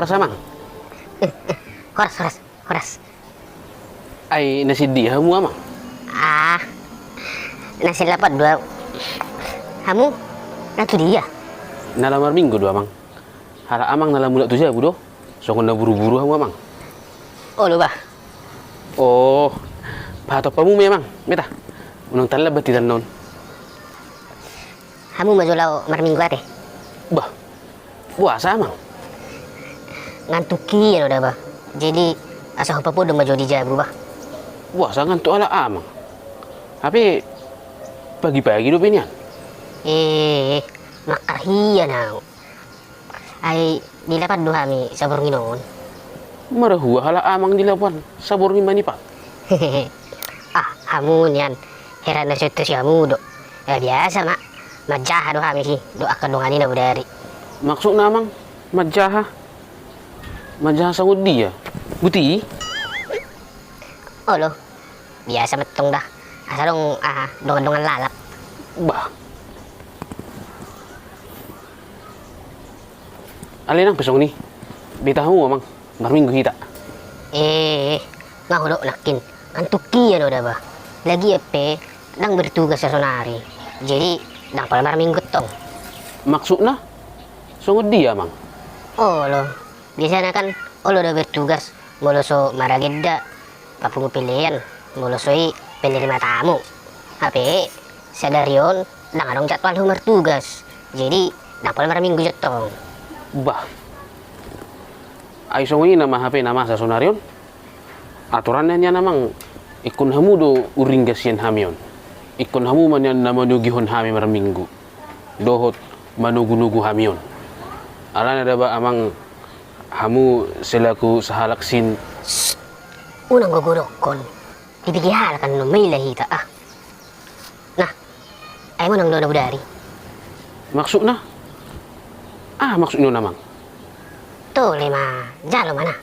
horas amang. Horas. Ay nasi dia hamu amang. Ah, nasi dapat dua. Kamu, natu dia. Nalamar minggu do amang. Hala amang nalam mulak tuja budo. Sokon na buru-buru hamu amang. Oh lupa. Oh, patok pamu memang. Meta. Unang tala batitan non. Kamu majulau marminggu ate. Bah. Puasa amang. Ngantuki ya udah bah. Jadi asa apa pun udah maju di jabu bah. Puasa ngantuk ala amang. Tapi pagi-pagi do pinian. Makarhiya na. Ay dilapat duha mi sabor nginon. Marahua hala amang dilawan. Sabor ni manipat. Kamu niyan. Heran na siya siyamu do. Biasa mak. Majaha do kami sih. Do akan dongani na budari. Maksud namang majaha. Majaha sangud dia. Buti. Oh lo. Biasa metong dah. Asa dong dongan-dongan lalap. Bah. Alin ang pesong ni. Bitahu amang. Marminggu kita. Ngaku do nakin. Antuki ya udah bah. Lagi epe nang bertugas sa sonari. Jadi nang pala marminggu tong. Maksudna? Sangud dia amang. Oh lo. Biasanya kan lo udah bertugas. Moloso marageda. Papungu pilihan. Molosoi penerima tamu. Tapi sadarion nang anong jadwal humar tugas. Jadi nang pala marminggu jatong. Bah. Ay sangud nama HP nama sa sonarion. Aturannya niya namang ikun hamu do uring gasyan hamion. Ikun hamu man yan na manugihon hami marminggu. Dohot manugu-nugu hamion. Alan ada ba amang hamu selaku sahalaksin. Unang gugurokon. Ibigihal kan no may lahita Nah, ay mo nang doon na budari. Maksudna? Maksud nyo namang. Tole ma, jalo mana.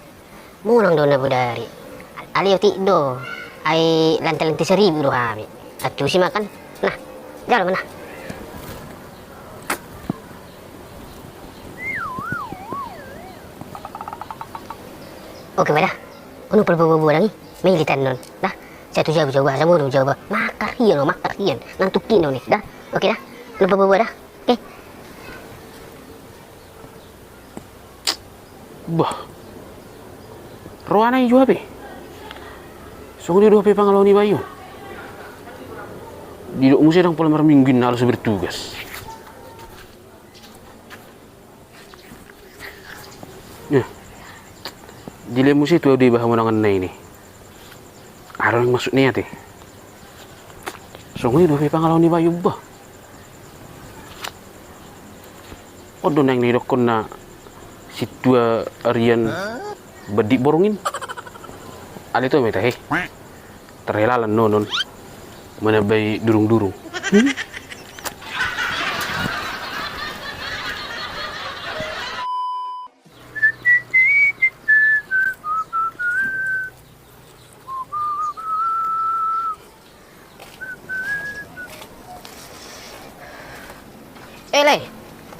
Mo nang doon na budari. Aliyo ti do. Ay lantalanti 1,000 do kami. At tusi makan. Nah, jalo mana. Oke ba dah? Ano palbababu lagi? May ilitan nun. Dah? Satu jawab sa muro jawab. Makarian. Nantukin nun eh. Dah? Oke dah? Ano palbababu dah? Oke? Bah. Roana yung juhape. Sungguh dia juhape pangalaw ni Bayu. Didok mo siya ng palamar minggin na alas bertugas. Dili mo siya ito di baha mo nangan na ini. Araw yung masuk niya te. Sungguh dia juhape pangalaw ni Bayu ba? O doon na yung nidok ko na si tua Arian bedik borongin. Alito meta he. Terhelalan nonon. Menabay durung-durung.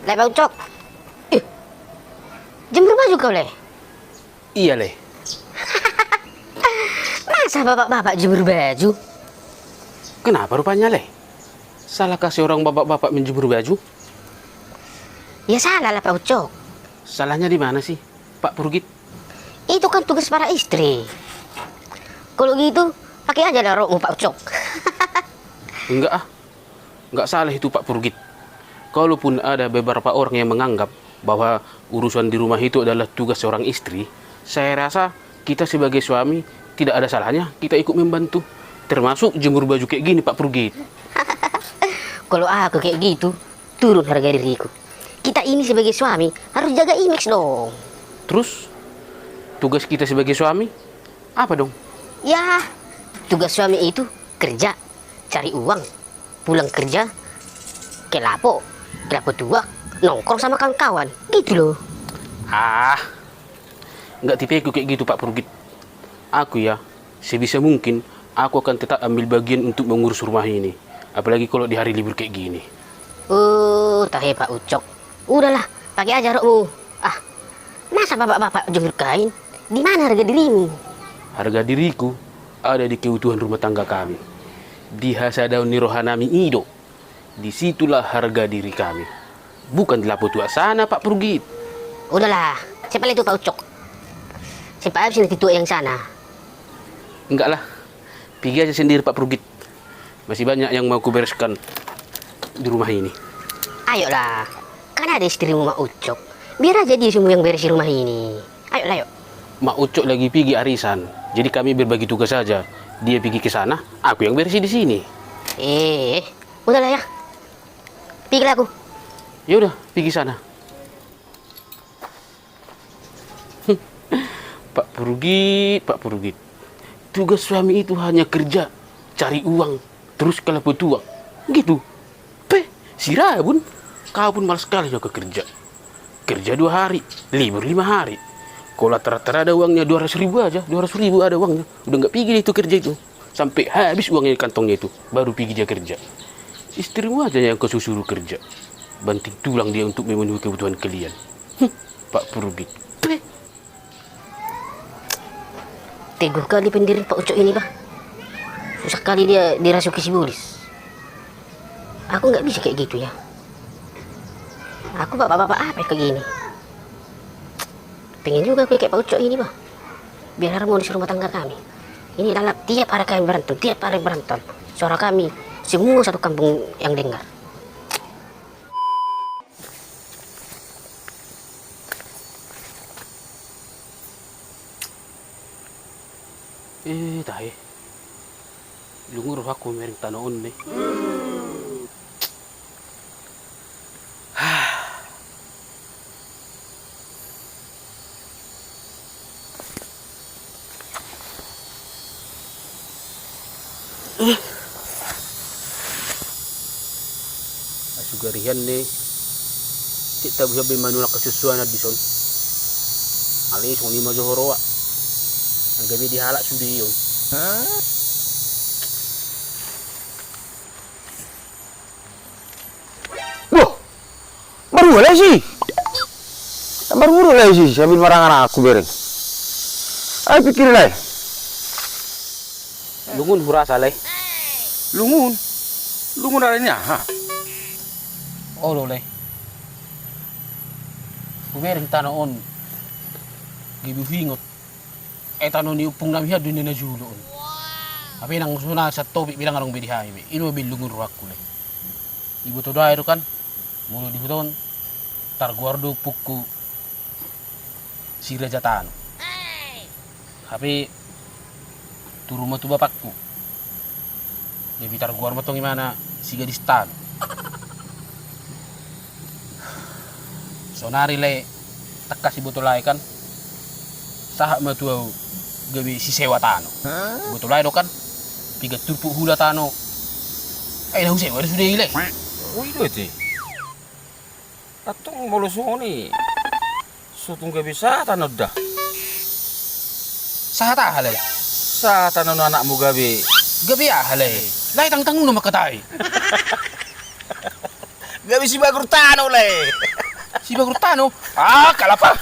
Lay baucok. Jemur baju kau leh. Iya le. Masa bapak-bapak jemur baju? Kenapa rupanya le? Salah kasih orang bapak-bapak menjemur baju? Ya salah lah Pak Ucok. Salahnya di mana sih, Pak Purgit? Itu kan tugas para istri. Kalau gitu, pakai aja lah rokmu Pak Ucok. Enggak salah itu Pak Purgit. Kalaupun ada beberapa orang yang menganggap bahwa urusan di rumah itu adalah tugas seorang istri, saya rasa kita sebagai suami tidak ada salahnya kita ikut membantu. Termasuk jemur baju kayak gini Pak Purgit. Kalau aku kayak gitu, turun harga diriku. Kita ini sebagai suami harus jaga image dong. Terus, tugas kita sebagai suami apa dong? Ya, tugas suami itu kerja, cari uang, pulang kerja, kelapo tua, nongkrong sama kawan-kawan, gitu loh. Nggak tipe kayak gitu Pak Purgit. Aku ya, sebisa mungkin aku akan tetap ambil bagian untuk mengurus rumah ini. Apalagi kalau di hari libur kayak gini. Tahe Pak Ucok. Udahlah, pakai aja rokmu. Masa bapak-bapak jemur kain? Di mana harga dirimu? Harga diriku ada di keutuhan rumah tangga kami. Di Hasadauni Rohanami Ido. Disitulah harga diri kami. Bukan di Lapo Tua sana, Pak Purgit. Udahlah, siapa itu Pak Ucok? Siapa habis nanti tua yang sana? Enggak lah, pergi aja sendiri Pak Purgit. Masih banyak yang mau kubereskan di rumah ini. Ayolah, kan ada istrimu Mak Ucok. Biar aja dia semua yang beresin rumah ini. Ayolah, yuk. Mak Ucok lagi pergi arisan, jadi kami berbagi tugas saja. Dia pergi ke sana, aku yang bersih di sini. Udahlah ya. Pergilah aku. Ya udah, pergi sana. Pak Purgit. Tugas suami itu hanya kerja, cari uang, terus kalau butuh uang. Gitu. Si Rabun, kau pun malas sekali juga kerja. Kerja 2 hari, libur 5 hari. Kalau rata-rata ada uangnya 200.000 aja, 200.000 ada uangnya. Udah nggak pergi itu kerja itu. Sampai habis uangnya di kantongnya itu, baru pergi dia kerja. Istrimu aja yang kau suruh kerja. Banting tulang dia untuk memenuhi kebutuhan kalian. Pak Purgit. Teguh kali pendiri Pak Ucok ini, Bah. Susah kali dia dirasuki si Bulis. Aku nggak bisa kayak gitu ya. Aku bapak-bapak apa kayak gini? Pengen juga aku kayak Pak Ucok ini, Bah. Biar harmonis rumah tangga kami. Ini dalam tiap hari kami berantem. Suara kami semua satu kampung yang dengar. Tahe. Lungur aku mereng tanoon nih. Asugarihan nih. Kita bisa manulak kesusuan di son. Alis kung lima johoro wa. Ang gabi di halak sudi yun. Wah, baru mulai sih. Baru mulai sih, sambil marah aku bereng. Ayo pikir lah. Lungun hurasa lay. Lungun adanya. Oh lolay. Kumereng tanoon. Gibi hingot. Tanon ni upong nami hadu na julo. Tapi nang suna sa topi bilang arong bidihay. Ino bilungun ruak kulay. Ibu to dairo kan. Mulu di huton. Targuardo puku sira jatano. Tapi turu mo to bapakku. Jadi targuar mo tong imana siga di stan. Sonari le takas ibu to lay kan. Sahak mo to gabi si sewa tano. Ibu to lay do kan. Piga turpu hula tano. Ay na sewa sudah ile. Wih itu sih. Atong molusong ni. Sutong gabi sa tanod dah. Sahata halay. Sa tanod anakmu gabi. Gabi halay. Lay tang no makatay. Gabi si Bagurtano le. Si Bagurtano. Kalapa.